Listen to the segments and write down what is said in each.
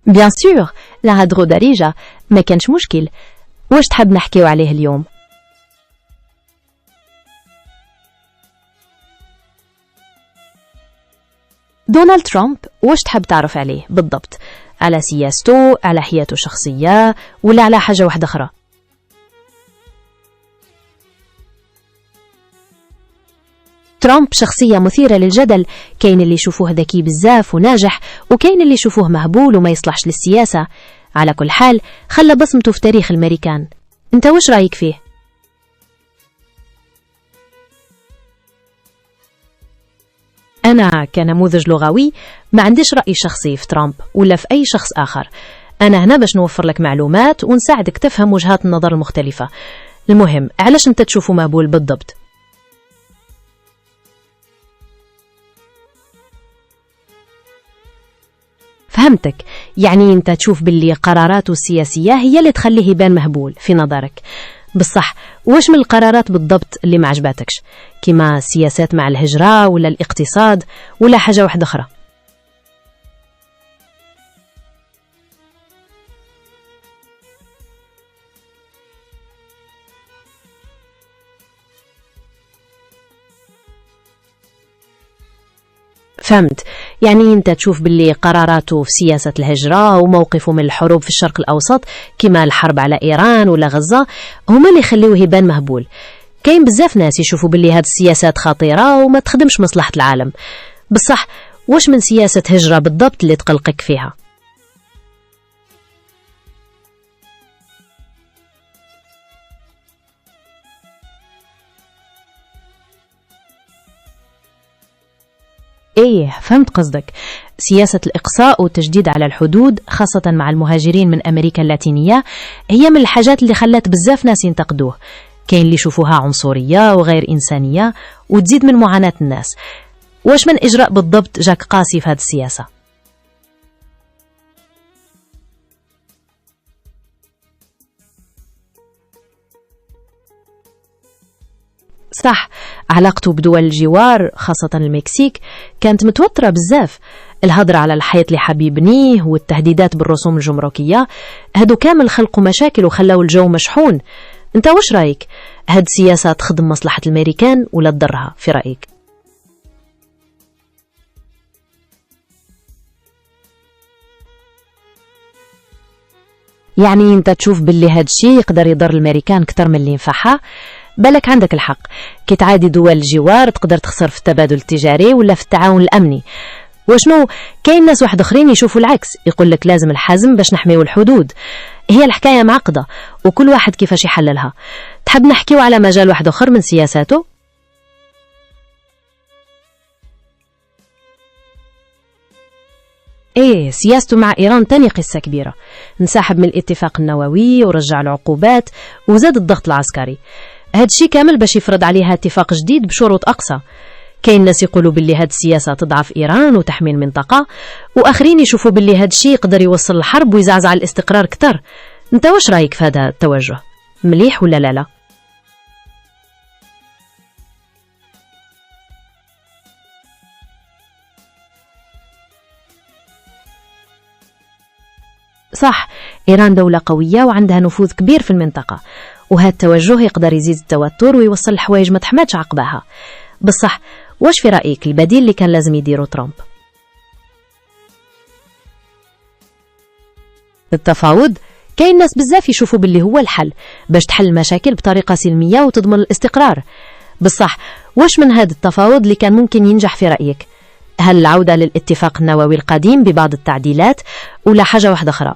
بيان سور، لا هضرو دارجة، ما كانش مشكل. واش تحب نحكيو عليه اليوم؟ دونالد ترامب، واش تحب تعرف عليه بالضبط؟ على سياسته، على حياته الشخصية، ولا على حاجة واحدة أخرى؟ ترامب شخصية مثيرة للجدل، كاين اللي يشوفوه ذكي بزاف وناجح، وكاين اللي يشوفوه مهبول وما يصلحش للسياسة. على كل حال خلى بصمته في تاريخ الأمريكان. انت واش رايك فيه؟ أنا كنموذج لغوي ما عنديش رأي شخصي في ترامب ولا في أي شخص آخر. أنا هنا باش نوفر لك معلومات ونساعدك تفهم وجهات النظر المختلفة. المهم، علاش أنت تشوفه مهبول بالضبط؟ فهمتك، يعني أنت تشوف باللي قراراته السياسية هي اللي تخليه يبان مهبول في نظرك. بصح واش من القرارات بالضبط اللي ما عجباتكش، كما السياسات مع الهجرة ولا الاقتصاد ولا حاجة واحدة أخرى؟ فهمت، يعني أنت تشوف باللي قراراته في سياسة الهجرة وموقفه من الحروب في الشرق الأوسط كما الحرب على إيران ولا غزة هما اللي يخليوه يبان مهبول. كاين بزاف ناس يشوفوا باللي هاد السياسات خطيرة وما تخدمش مصلحة العالم. بصح واش من سياسة هجرة بالضبط اللي تقلقك فيها؟ ايه، فهمت قصدك. سياسة الإقصاء والتجديد على الحدود خاصة مع المهاجرين من أمريكا اللاتينية هي من الحاجات اللي خلت بزاف ناس ينتقدوه. كاين اللي يشوفوها عنصرية وغير إنسانية وتزيد من معاناة الناس. واش من إجراء بالضبط جاك قاسي في هذه السياسة؟ صح، علاقته بدول الجوار خاصة المكسيك كانت متوترة بزاف. الهضرة على الحيط اللي حاب يبنيه والتهديدات بالرسوم الجمركية هادو كامل خلقوا مشاكل وخلاو الجو مشحون. انت واش رايك؟ هاد السياسة تخدم مصلحة الأمريكان ولا تضرها في رأيك؟ يعني انت تشوف باللي هاد الشيء يقدر يضر الأمريكان أكثر من اللي ينفعها؟ بالك عندك الحق، كي تعادي دول الجوار تقدر تخسر في التبادل التجاري ولا في التعاون الأمني. وشنو، كاين ناس واحد اخرين يشوفوا العكس، يقول لك لازم الحزم باش نحميو الحدود. هي الحكاية معقدة وكل واحد كيفاش يحللها. تحب نحكيو على مجال واحد اخر من سياساته؟ ايه، سياسته مع ايران تاني قصة كبيرة. انسحب من الاتفاق النووي ورجع العقوبات وزاد الضغط العسكري. هاد الشي كامل باش يفرض عليها اتفاق جديد بشروط أقصى. كاين ناس يقولوا باللي هاد السياسة تضعف إيران وتحمي المنطقة، وآخرين يشوفوا باللي هاد الشي يقدر يوصل الحرب ويزعزع الاستقرار كتر. انت واش رايك في هذا التوجه؟ مليح ولا لا؟ صح، إيران دولة قوية وعندها نفوذ كبير في المنطقة، وهذا التوجه يقدر يزيد التوتر ويوصل الحوايج ما تحمدش عقبها. بصح واش في رأيك البديل اللي كان لازم يديرو ترامب؟ التفاوض. كاين ناس بزاف يشوفوا باللي هو الحل باش تحل المشاكل بطريقة سلمية وتضمن الاستقرار. بصح واش من هذا التفاوض اللي كان ممكن ينجح في رأيك؟ هل العودة للاتفاق النووي القديم ببعض التعديلات ولا حاجة واحدة أخرى؟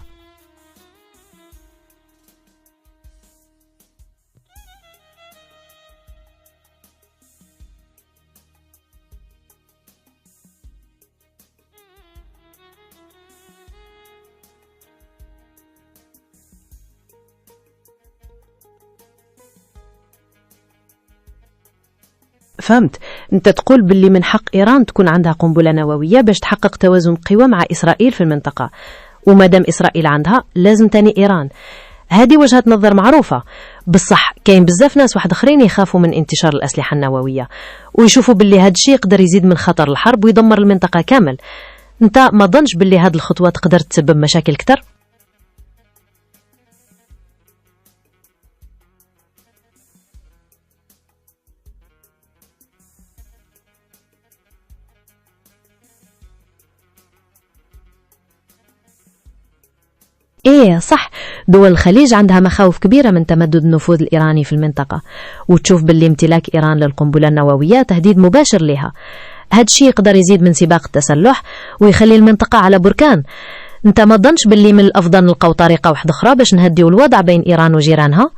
فهمت، انت تقول باللي من حق إيران تكون عندها قنبلة نووية باش تحقق توازن قوى مع إسرائيل في المنطقة، ومادام إسرائيل عندها لازم تاني إيران. هذه وجهة نظر معروفة. بصح كاين بزاف ناس واحد اخرين يخافوا من انتشار الأسلحة النووية ويشوفوا باللي هذا الشيء يقدر يزيد من خطر الحرب ويدمر المنطقة كامل. انت ما ظنش باللي هاد الخطوة تقدر تسبب مشاكل كتر؟ إيه صح، دول الخليج عندها مخاوف كبيرة من تمدد النفوذ الإيراني في المنطقة، وتشوف باللي امتلاك إيران للقنبلة النووية تهديد مباشر لها. هاد الشيء يقدر يزيد من سباق التسلح ويخلي المنطقة على بركان. انت ما ظنش باللي من الأفضل نلقاو طريقة واحدة أخرى باش نهديو الوضع بين إيران وجيرانها؟